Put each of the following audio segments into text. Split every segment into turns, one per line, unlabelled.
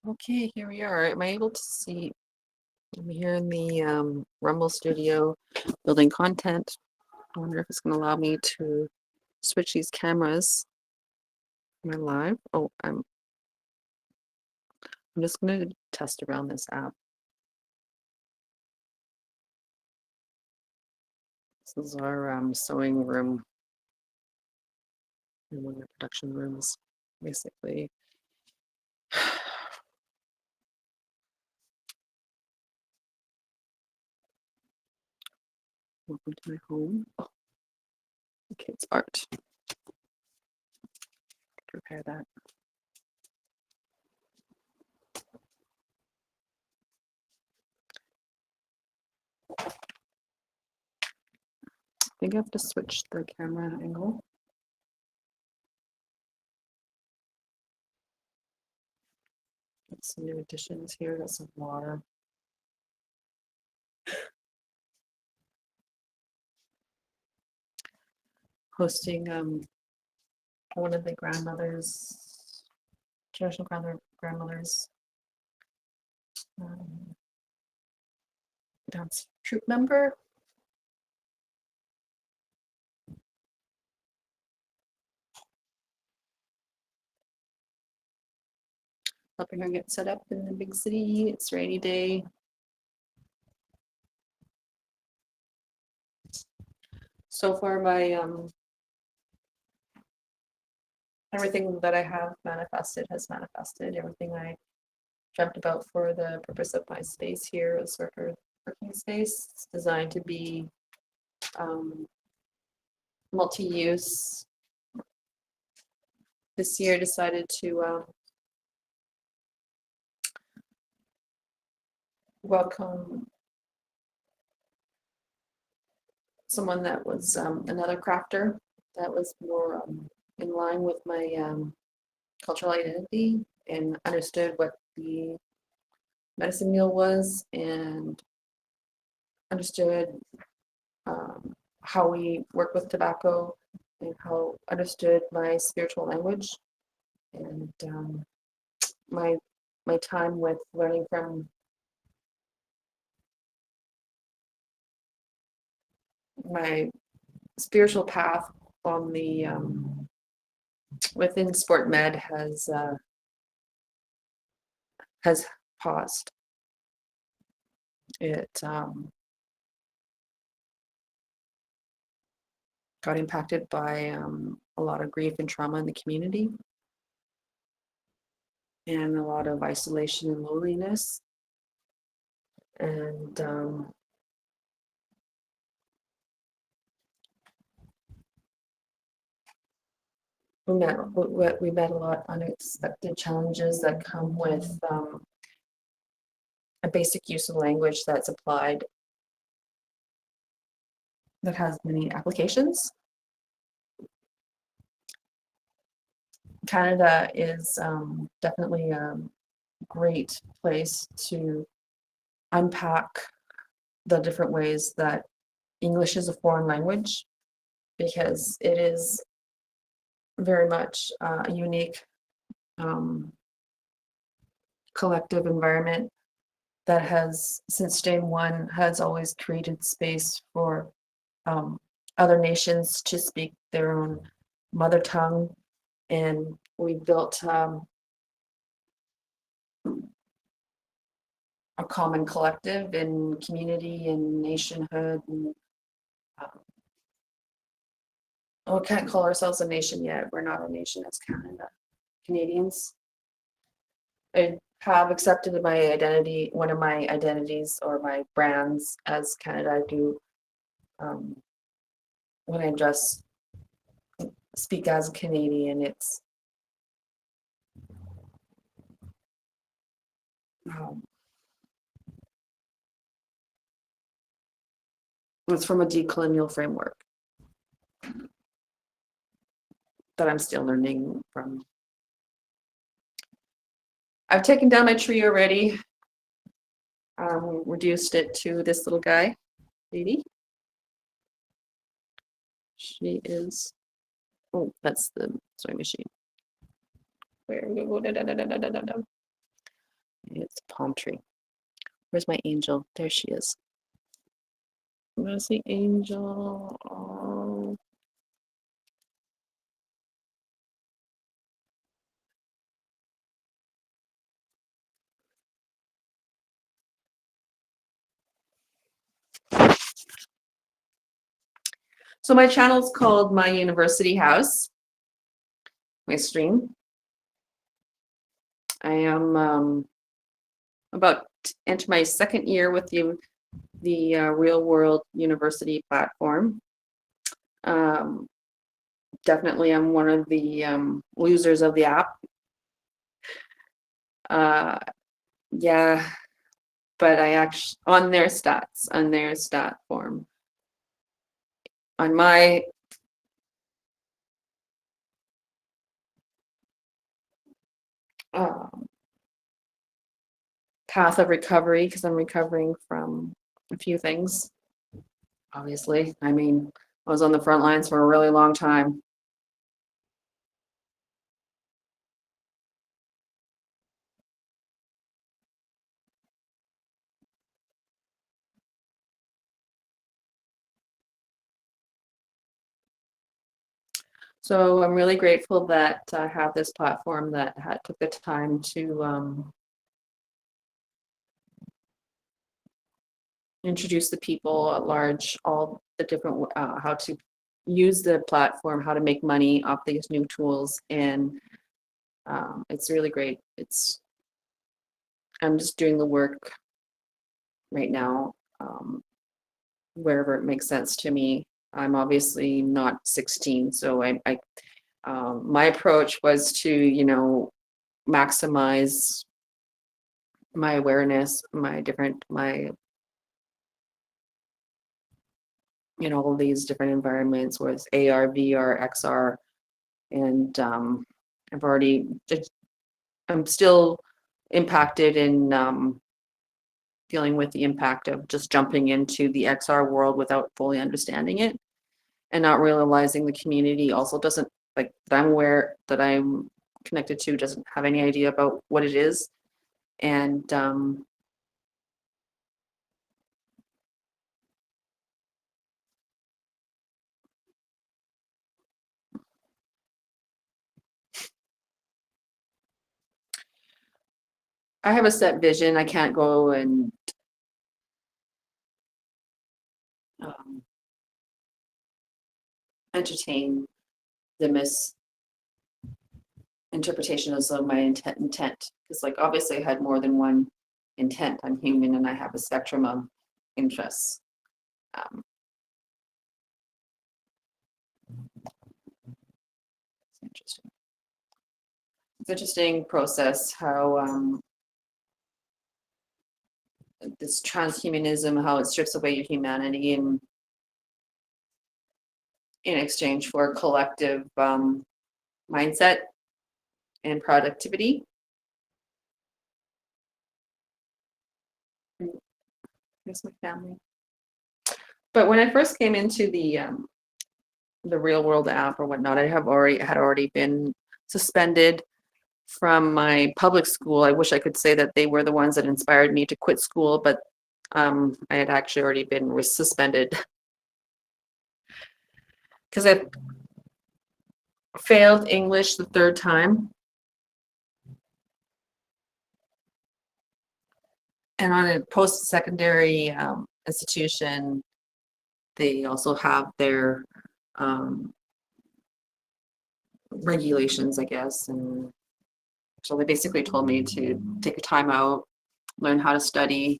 Okay, here we are. Am I able to see? I'm here in the Rumble studio building content. I wonder if it's going to allow me to switch these cameras. Am I live? Oh, I'm just going to test around this app. This is our sewing room in one of the production rooms, basically. Welcome to my home. Oh, okay, it's art. Prepare that. I think I have to switch the camera angle. Got some new additions here. Got some water. Hosting one of the grandmothers, traditional grandmothers, dance troupe member. Helping her get set up in the big city. It's a rainy day. So far, my everything that I have manifested has manifested. Everything I dreamt about for the purpose of my space here, a working space. It's designed to be multi-use. This year, I decided to welcome someone that was another crafter that was more in line with my cultural identity and understood what the medicine wheel was and understood how we work with tobacco and how understood my spiritual language and my time with learning from my spiritual path on the within sport med has paused. It got impacted by a lot of grief and trauma in the community and a lot of isolation and loneliness. And we met a lot of unexpected challenges that come with a basic use of language that's applied, that has many applications. Canada is definitely a great place to unpack the different ways that English is a foreign language, because it is very much a unique collective environment that has, since day one, has always created space for other nations to speak their own mother tongue. And we built a common collective and community and nationhood. And, we can't call ourselves a nation yet. We're not a nation as Canadians. I have accepted my identity, one of my identities or my brands as Canada. I do when I just speak as a Canadian, it's from a decolonial framework that I'm still learning from. I've taken down my tree already. Reduced it to this little guy, lady. She is, oh, that's the sewing machine. Where we go, It's a palm tree. Where's my angel? There she is. Where's the angel? Oh. So my channel's called My University House, my stream. I am about to enter my second year with the Real World University platform. Definitely I'm one of the losers of the app. Yeah, but I actually, on their stats, on their stat form, on my path of recovery, because I'm recovering from a few things, obviously. I mean, I was on the front lines for a really long time. So I'm really grateful that I have this platform that took the time to introduce the people at large, all the different how to use the platform, how to make money off these new tools, and it's really great. I'm just doing the work right now, wherever it makes sense to me. I'm obviously not 16, so my approach was to, maximize my awareness, all these different environments, whether it's AR, VR, XR, and I've already, I'm still impacted in dealing with the impact of just jumping into the XR world without fully understanding it, and not realizing the community also doesn't, like, that I'm aware that I'm connected to, doesn't have any idea about what it is. And I have a set vision. I can't go and um, entertain the misinterpretations of my intent, because, like, obviously I had more than one intent. I'm human and I have a spectrum of interests. Um, it's interesting. It's interesting process how this transhumanism, how it strips away your humanity in exchange for collective mindset and productivity. Here's my family. But when I first came into the real world app or whatnot, I had already been suspended from my public school. I wish I could say that they were the ones that inspired me to quit school, but I had actually already been suspended because I failed English the third time. And on a post-secondary institution, they also have their regulations, I guess. And so they basically told me to take a time out, learn how to study,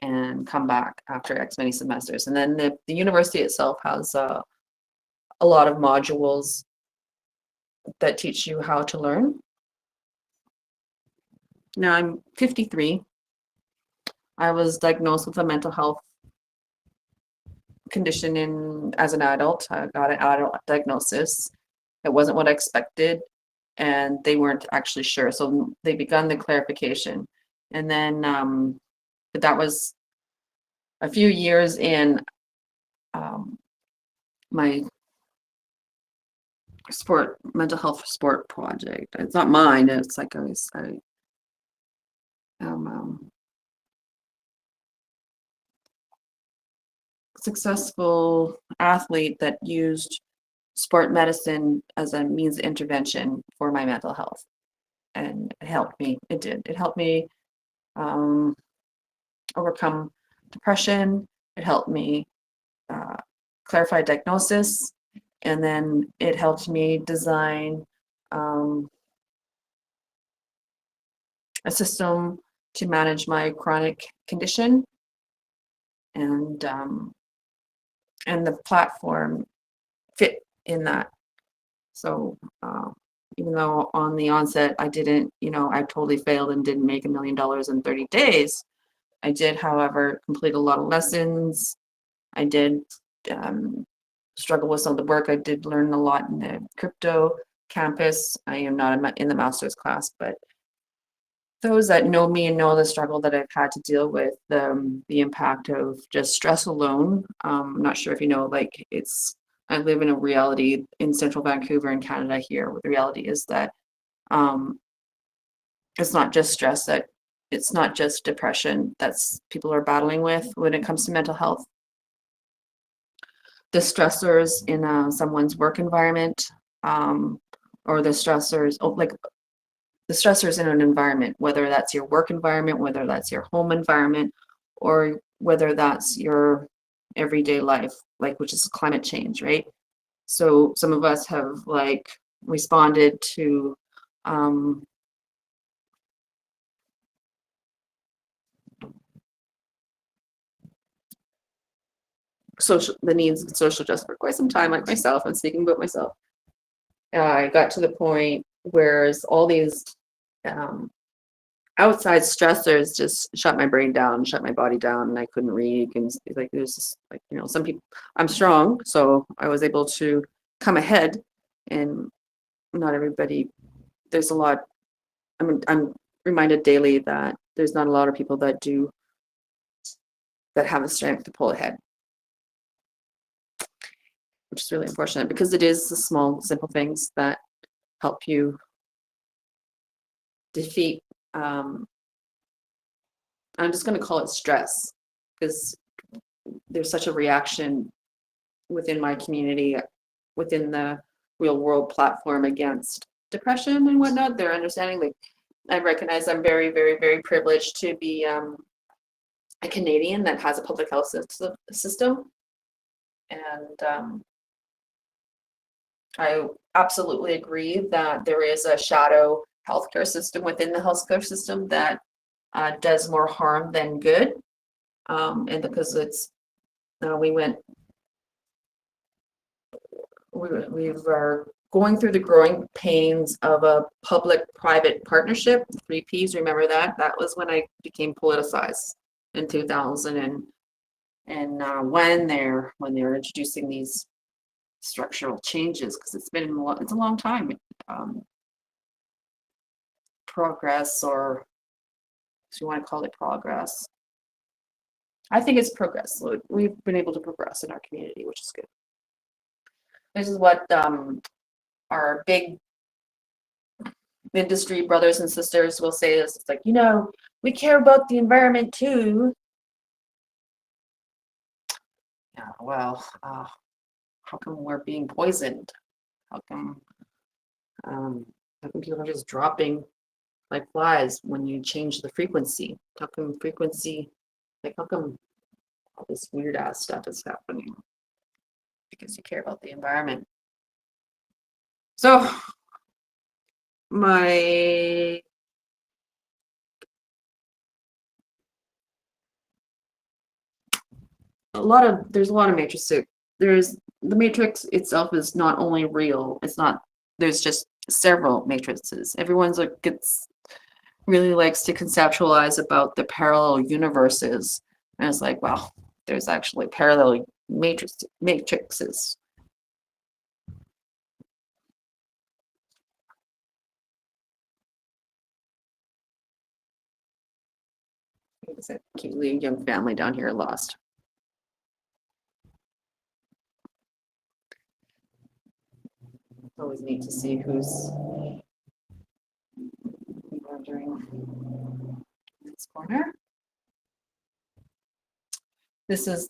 and come back after X many semesters. And then the university itself has a lot of modules that teach you how to learn. Now I'm 53. I was diagnosed with a mental health condition as an adult. I got an adult diagnosis. It wasn't what I expected, and they weren't actually sure. So they begun the clarification. And then, but that was a few years in my mental health sport project. It's not mine. It's like some successful athlete that used sport medicine as a means of intervention for my mental health. And it helped me. It did. It helped me um, overcome depression. It helped me uh, clarify diagnosis. And then it helped me design a system to manage my chronic condition. And the platform fit in that. So even though on the onset I didn't, I totally failed and didn't make $1 million in 30 days, I did, however, complete a lot of lessons. I did struggle with some of the work. I did learn a lot in the crypto campus. I am not in the master's class, but those that know me and know the struggle that I've had to deal with, the impact of just stress alone. I'm not sure if you know, like I live in a reality in central Vancouver in Canada here. The reality is that it's not just stress, that it's not just depression that's people are battling with when it comes to mental health. The stressors in someone's work environment, or the stressors, like the stressors in an environment, whether that's your work environment, whether that's your home environment, or whether that's your everyday life, like which is climate change, right? So some of us have like responded to the needs of social justice for quite some time, like myself. I'm speaking about myself. I got to the point where all these outside stressors just shut my brain down, shut my body down, and I couldn't read. And like there's just like some people. I'm strong, so I was able to come ahead, and not everybody. There's a lot. I'm reminded daily that there's not a lot of people that have the strength to pull ahead, which is really unfortunate because it is the small, simple things that help you defeat. I'm just going to call it stress because there's such a reaction within my community, within the real world platform against depression and whatnot. They're understanding. Like, I recognize I'm very, very, very privileged to be a Canadian that has a public health system. And I absolutely agree that there is a shadow healthcare system within the healthcare system that does more harm than good. And because we are going through the growing pains of a public-private partnership, 3Ps, remember that? That was when I became politicized in 2000 and when they're introducing these structural changes, because it's a long time. Progress, or if you want to call it progress. I think it's progress. So we've been able to progress in our community, which is good. This is what our big industry brothers and sisters will say is, it's like, we care about the environment too. Yeah, well, how come we're being poisoned? How come people are just dropping like flies when you change the frequency? How come all this weird ass stuff is happening? Because you care about the environment. So there's a lot of matrices. There's the matrix itself is not only real, there's just several matrices. Everyone's really likes to conceptualize about the parallel universes. And it's like, wow, there's actually parallel matrices. It's a cute young family down here lost. Always neat to see who's wandering. It's corner. This is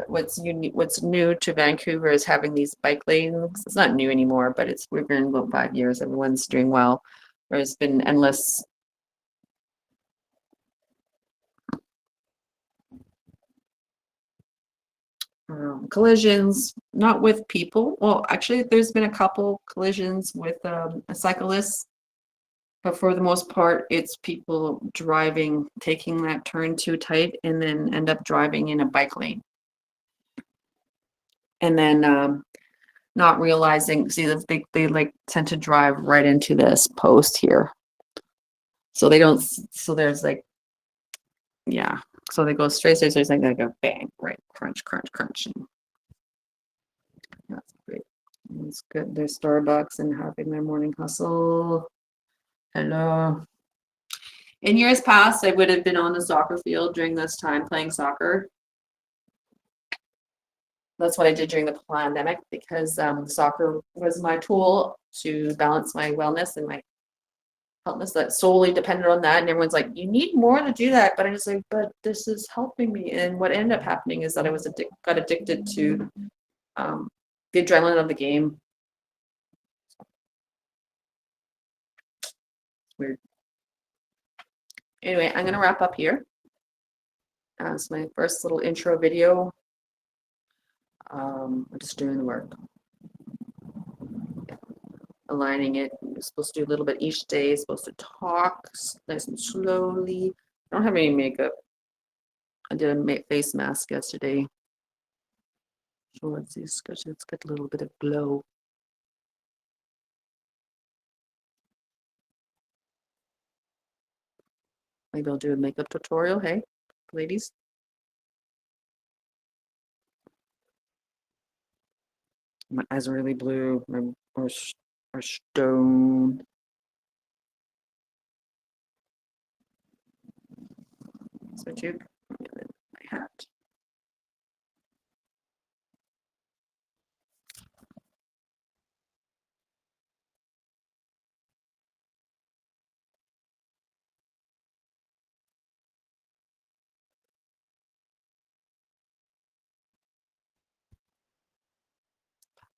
what's new to Vancouver is having these bike lanes. It's not new anymore, but we've been in about 5 years. Everyone's doing well. There's been endless collisions, not with people. Well, actually, there's been a couple collisions with a cyclist, but for the most part, it's people driving, taking that turn too tight, and then end up driving in a bike lane. And then not realizing, see, they like tend to drive right into this post here. So they don't, so there's like, yeah. So they go straight, like they go bang, right, crunch, crunch, crunch. And that's great. It's good. There's Starbucks and having their morning hustle. Hello. In years past, I would have been on the soccer field during this time playing soccer. That's what I did during the pandemic because soccer was my tool to balance my wellness and my healthness that solely depended on that. And everyone's like, you need more to do that. But I was like, but this is helping me. And what ended up happening is that I was got addicted to the adrenaline of the game. Weird. Anyway, I'm going to wrap up here. As my first little intro video. I'm just doing the work. Aligning it. You're supposed to do a little bit each day. Supposed to talk nice and slowly. I don't have any makeup. I did a face mask yesterday. So let's see. It's got a little bit of glow. Maybe I'll do a makeup tutorial. Hey, ladies. My eyes are really blue. Or stone. So tube. And then my hat.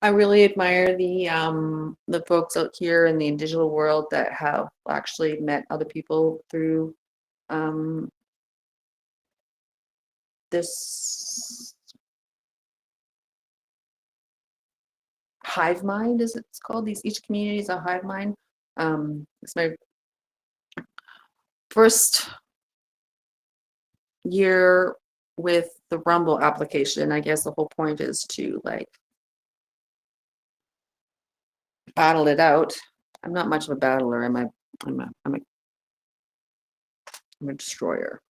I really admire the folks out here in the digital world that have actually met other people through this hive mind, as it's called. Each community is a hive mind. It's my first year with the Rumble application. I guess the whole point is to like battle it out. I'm not much of a battler. I'm a destroyer.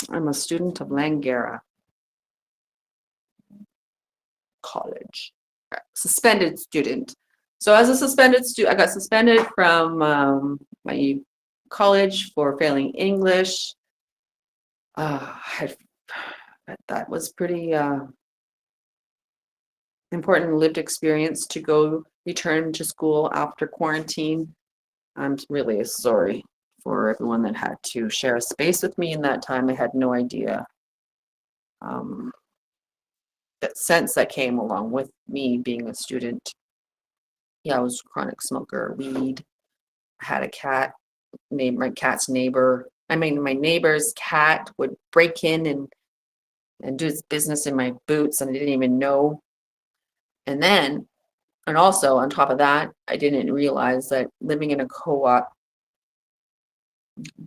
I'm a student of Langara College. Suspended student. So as a suspended student, I got suspended from my college for failing English. That was pretty important lived experience to go return to school after quarantine. I'm really sorry for everyone that had to share a space with me in that time. I had no idea that sense that came along with me being a student. Yeah, I was a chronic smoker, weed. I had a cat, named my cat's neighbor. I mean, my neighbor's cat would break in and do its business in my boots, and I didn't even know. And also on top of that, I didn't realize that living in a co-op,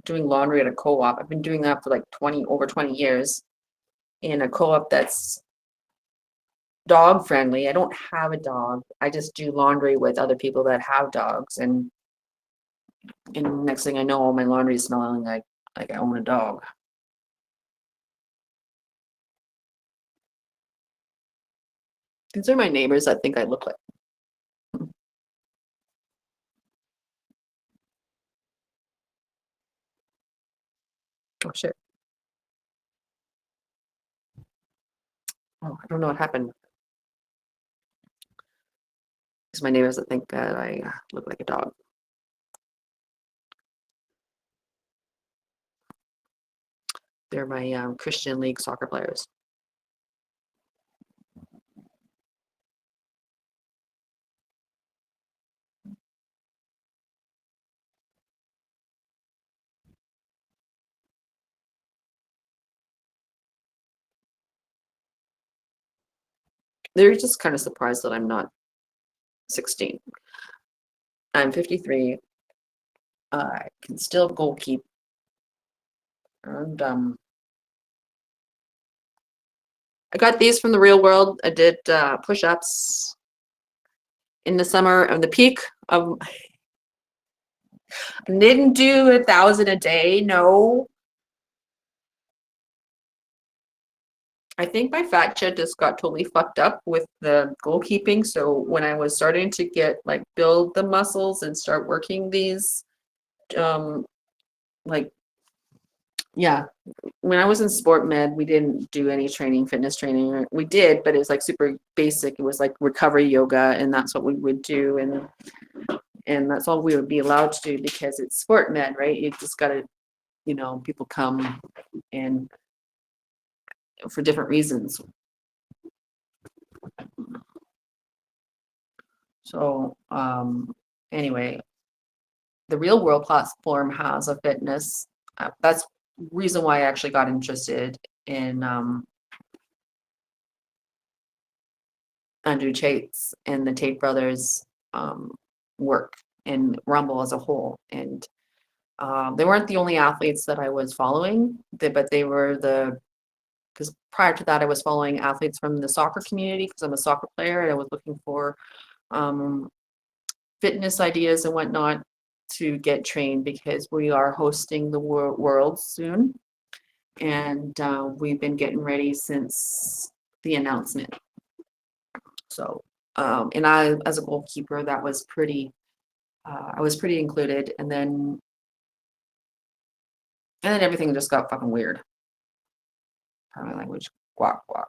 doing laundry at a co-op, I've been doing that for like over 20 years in a co-op that's dog friendly. I don't have a dog. I just do laundry with other people that have dogs, and next thing I know, all my laundry is smelling like I own a dog. These are my neighbors I think I look like. Oh shit. Oh, I don't know what happened. because my neighbors think that I look like a dog. They're my Christian League soccer players. They're just kind of surprised that I'm not 16. I'm 53. I can still goalkeep. And I got these from the real world. I did push-ups in the summer of the peak of. I didn't do 1,000 a day. No. I think my fat shit just got totally fucked up with the goalkeeping. So when I was starting to get like build the muscles and start working these, like, yeah, when I was in sport med, we didn't do any training, fitness training. We did, but it was like super basic. It was like recovery yoga, and that's what we would do, and that's all we would be allowed to do because it's sport med, right? You just gotta, people come and for different reasons. So anyway, the real world platform has a fitness. That's reason why I actually got interested in Andrew Tate's and the Tate brothers work and Rumble as a whole. And they weren't the only athletes that I was following, but they were because prior to that I was following athletes from the soccer community because I'm a soccer player and I was looking for fitness ideas and whatnot to get trained because we are hosting the World soon. And we've been getting ready since the announcement. So, and I, as a goalkeeper, that was pretty, I was pretty included. And then everything just got fucking weird. Pardon my language, guac guac.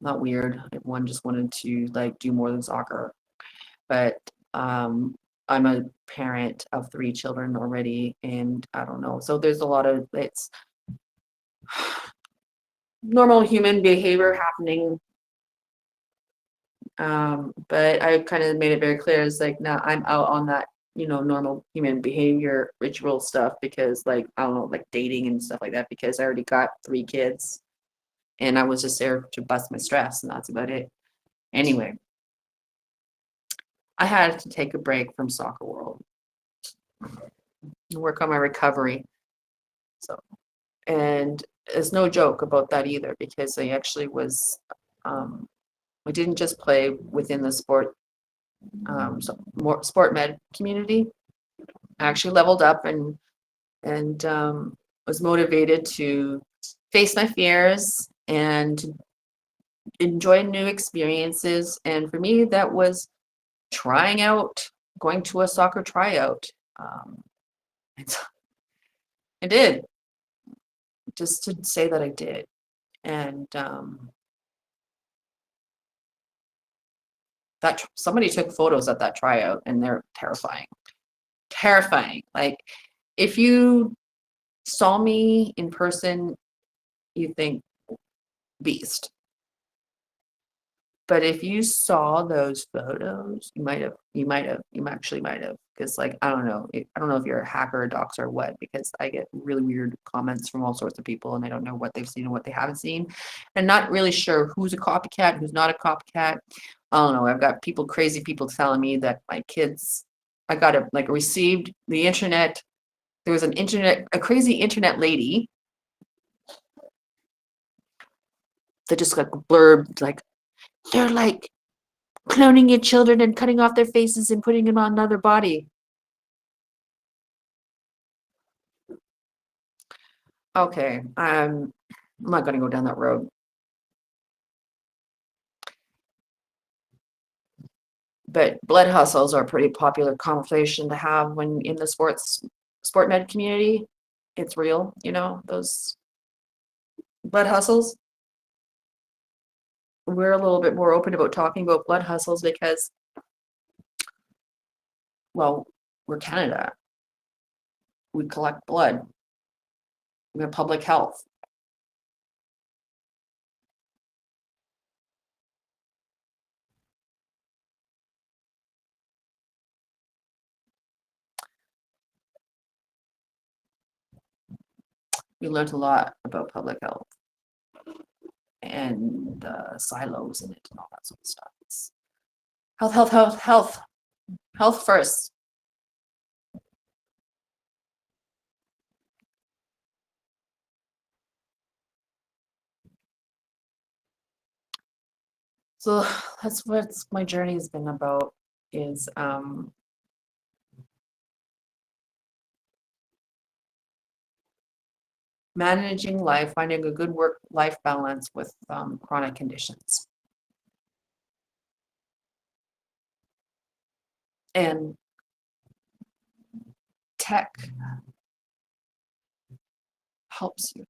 Not weird. Everyone just wanted to like do more than soccer. But I'm a parent of 3 children already, and I don't know. So there's a lot of it's normal human behavior happening. But I kind of made it very clear. It's like, now I'm out on that, normal human behavior ritual stuff because like, I don't know, like dating and stuff like that, because I already got 3 kids and I was just there to bust my stress and that's about it. Anyway, I had to take a break from soccer world and work on my recovery. So, and there's no joke about that either, because I actually was, I didn't just play within the more sport med community. I actually leveled up and was motivated to face my fears and enjoy new experiences. And for me, that was trying out, going to a soccer tryout. I did, just to say that I did. And that somebody took photos at that tryout and they're terrifying. Like, if you saw me in person, you think beast. But if you saw those photos, you actually might have, because like, I don't know if you're a hacker or doxer or what, because I get really weird comments from all sorts of people and I don't know what they've seen and what they haven't seen. I'm not really sure who's a copycat, who's not a copycat. I don't know. I've got crazy people telling me that my kids, I got received the internet. There was a crazy internet lady that just got blurbed like, they're like cloning your children and cutting off their faces and putting them on another body. Okay, I'm not going to go down that road. But blood hustles are a pretty popular conversation to have when in the sport med community. It's real, those blood hustles. we're a little bit more open about talking about blood hustles because, well, we're Canada. We collect blood. We have public health. We learned a lot about public health and silos in it and all that sort of stuff. It's health, health, health, health, health first. So that's what my journey has been about is managing life, finding a good work-life balance with chronic conditions. And tech helps you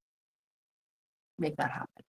make that happen.